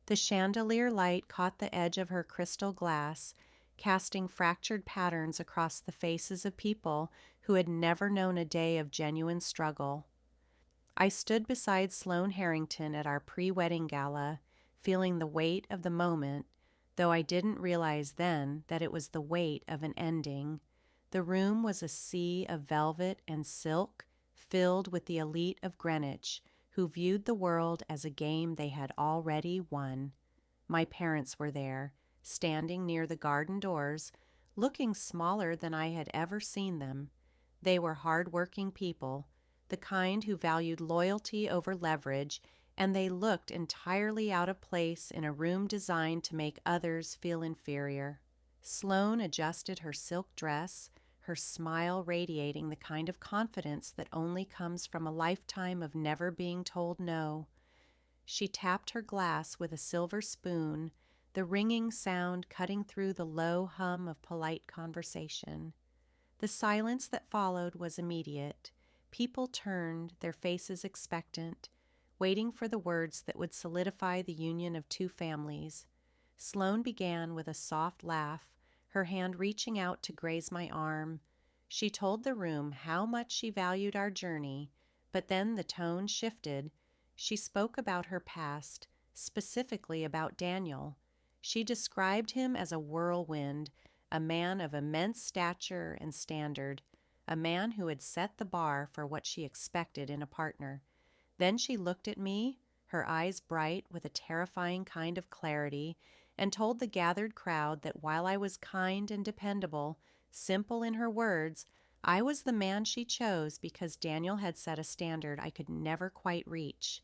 The chandelier light caught the edge of her crystal glass, casting fractured patterns across the faces of people who had never known a day of genuine struggle. I stood beside Sloane Harrington at our pre-wedding gala, feeling the weight of the moment, though I didn't realize then that it was the weight of an ending. The room was a sea of velvet and silk, filled with the elite of Greenwich, who viewed the world as a game they had already won. My parents were there, standing near the garden doors, looking smaller than I had ever seen them. They were hard-working people, the kind who valued loyalty over leverage, and they looked entirely out of place in a room designed to make others feel inferior. Sloane adjusted her silk dress, her smile radiating the kind of confidence that only comes from a lifetime of never being told no. She tapped her glass with a silver spoon, the ringing sound cutting through the low hum of polite conversation. The silence that followed was immediate. People turned, their faces expectant, waiting for the words that would solidify the union of two families. Sloane began with a soft laugh, her hand reaching out to graze my arm. She told the room how much she valued our journey, but then the tone shifted. She spoke about her past, specifically about Daniel. She described him as a whirlwind, a man of immense stature and standard, a man who had set the bar for what she expected in a partner. Then she looked at me, her eyes bright with a terrifying kind of clarity, and told the gathered crowd that while I was kind and dependable, simple in her words, I was the man she chose because Daniel had set a standard I could never quite reach.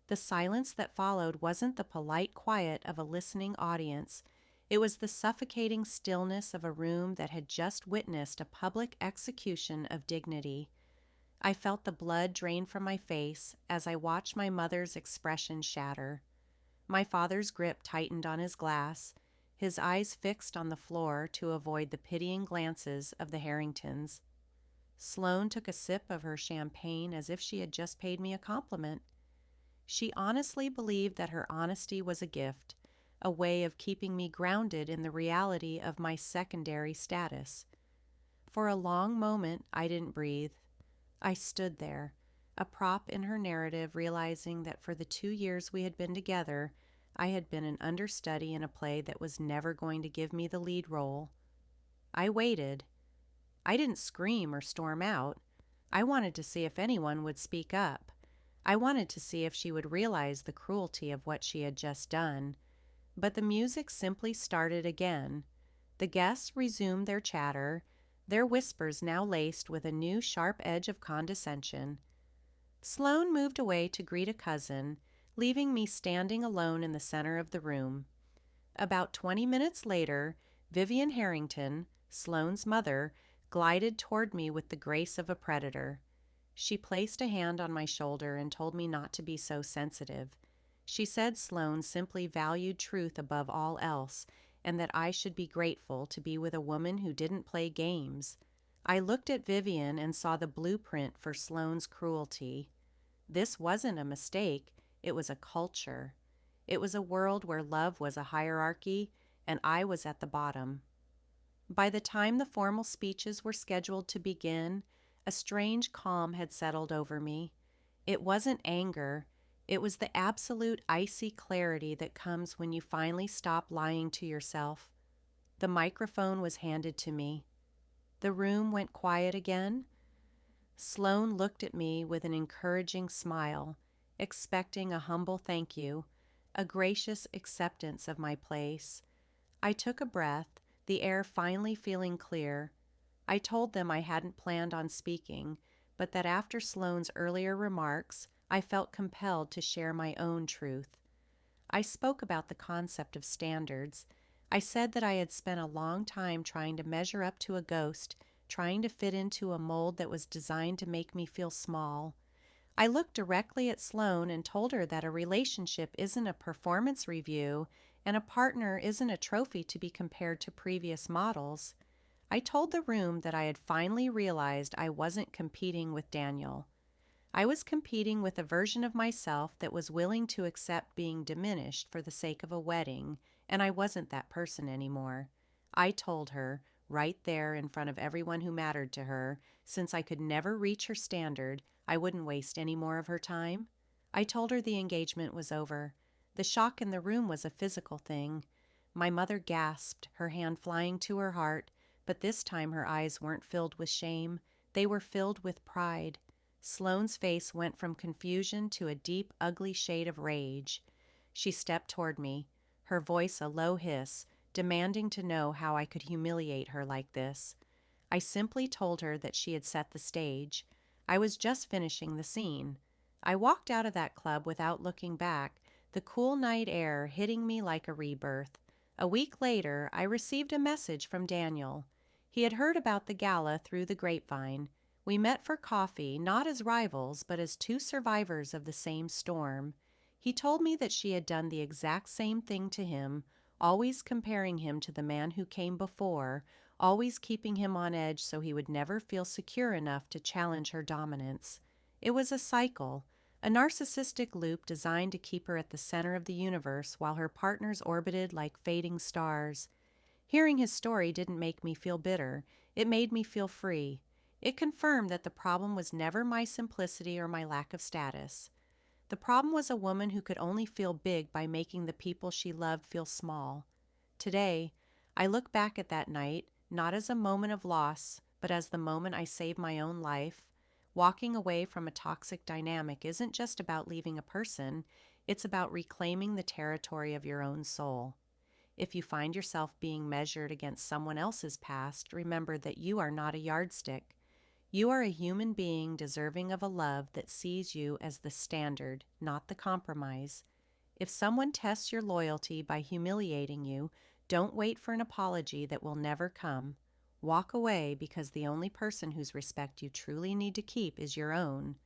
The silence that followed wasn't the polite quiet of a listening audience. It was the suffocating stillness of a room that had just witnessed a public execution of dignity. I felt the blood drain from my face as I watched my mother's expression shatter. My father's grip tightened on his glass, his eyes fixed on the floor to avoid the pitying glances of the Harringtons. Sloane took a sip of her champagne as if she had just paid me a compliment. She honestly believed that her honesty was a gift, a way of keeping me grounded in the reality of my secondary status. For a long moment, I didn't breathe. I stood there, a prop in her narrative, realizing that for the 2 years we had been together, I had been an understudy in a play that was never going to give me the lead role. I waited. I didn't scream or storm out. I wanted to see if anyone would speak up. I wanted to see if she would realize the cruelty of what she had just done. But the music simply started again. The guests resumed their chatter, their whispers now laced with a new sharp edge of condescension. Sloane moved away to greet a cousin, leaving me standing alone in the center of the room. About 20 minutes later, Vivian Harrington, Sloane's mother, glided toward me with the grace of a predator. She placed a hand on my shoulder and told me not to be so sensitive. She said Sloane simply valued truth above all else, and that I should be grateful to be with a woman who didn't play games. I looked at Vivian and saw the blueprint for Sloane's cruelty. This wasn't a mistake, it was a culture. It was a world where love was a hierarchy, and I was at the bottom. By the time the formal speeches were scheduled to begin, a strange calm had settled over me. It wasn't anger. It was the absolute icy clarity that comes when you finally stop lying to yourself. The microphone was handed to me. The room went quiet again. Sloane looked at me with an encouraging smile, expecting a humble thank you, a gracious acceptance of my place. I took a breath, the air finally feeling clear. I told them I hadn't planned on speaking, but that after Sloane's earlier remarks, I felt compelled to share my own truth. I spoke about the concept of standards. I said that I had spent a long time trying to measure up to a ghost, trying to fit into a mold that was designed to make me feel small. I looked directly at Sloane and told her that a relationship isn't a performance review and a partner isn't a trophy to be compared to previous models. I told the room that I had finally realized I wasn't competing with Daniel. I was competing with a version of myself that was willing to accept being diminished for the sake of a wedding, and I wasn't that person anymore. I told her, right there in front of everyone who mattered to her, since I could never reach her standard, I wouldn't waste any more of her time. I told her the engagement was over. The shock in the room was a physical thing. My mother gasped, her hand flying to her heart, but this time her eyes weren't filled with shame. They were filled with pride. Sloane's face went from confusion to a deep, ugly shade of rage. She stepped toward me, her voice a low hiss, demanding to know how I could humiliate her like this. I simply told her that she had set the stage. I was just finishing the scene. I walked out of that club without looking back, the cool night air hitting me like a rebirth. A week later, I received a message from Daniel. He had heard about the gala through the grapevine. We met for coffee, not as rivals, but as two survivors of the same storm. He told me that she had done the exact same thing to him, always comparing him to the man who came before, always keeping him on edge so he would never feel secure enough to challenge her dominance. It was a cycle, a narcissistic loop designed to keep her at the center of the universe while her partners orbited like fading stars. Hearing his story didn't make me feel bitter. It made me feel free. It confirmed that the problem was never my simplicity or my lack of status. The problem was a woman who could only feel big by making the people she loved feel small. Today, I look back at that night, not as a moment of loss, but as the moment I saved my own life. Walking away from a toxic dynamic isn't just about leaving a person, it's about reclaiming the territory of your own soul. If you find yourself being measured against someone else's past, remember that you are not a yardstick. You are a human being deserving of a love that sees you as the standard, not the compromise. If someone tests your loyalty by humiliating you, don't wait for an apology that will never come. Walk away because the only person whose respect you truly need to keep is your own.